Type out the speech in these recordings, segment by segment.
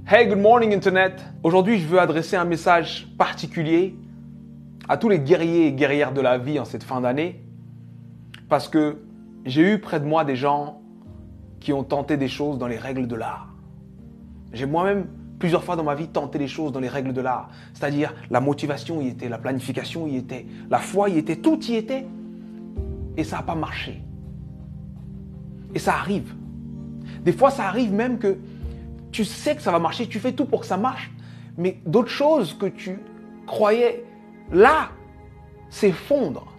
Hey, good morning Internet. Aujourd'hui, je veux adresser un message particulier à tous les guerriers et guerrières de la vie en cette fin d'année parce que j'ai eu près de moi des gens qui ont tenté des choses dans les règles de l'art. J'ai moi-même plusieurs fois dans ma vie tenté des choses dans les règles de l'art, c'est-à-dire la motivation y était, la planification y était, la foi y était, tout y était et ça n'a pas marché. Et ça arrive. Des fois, ça arrive même que tu sais que ça va marcher, tu fais tout pour que ça marche, mais d'autres choses que tu croyais là s'effondrent.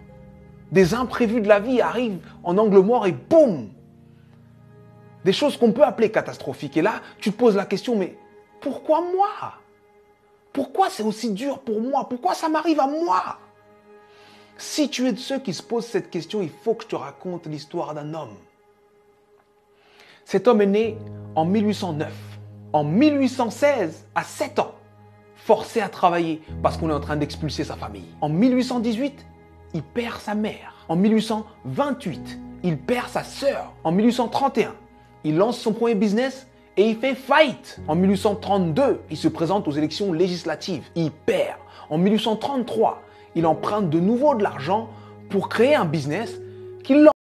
Des imprévus de la vie arrivent en angle mort et boum! Des choses qu'on peut appeler catastrophiques. Et là, tu te poses la question, mais pourquoi moi? Pourquoi c'est aussi dur pour moi? Pourquoi ça m'arrive à moi? Si tu es de ceux qui se posent cette question, il faut que je te raconte l'histoire d'un homme. Cet homme est né en 1809. En 1816, à 7 ans, forcé à travailler parce qu'on est en train d'expulser sa famille. En 1818, il perd sa mère. En 1828, il perd sa sœur. En 1831, il lance son premier business et il fait faillite. En 1832, il se présente aux élections législatives. Il perd. En 1833, il emprunte de nouveau de l'argent pour créer un business qu'il lance.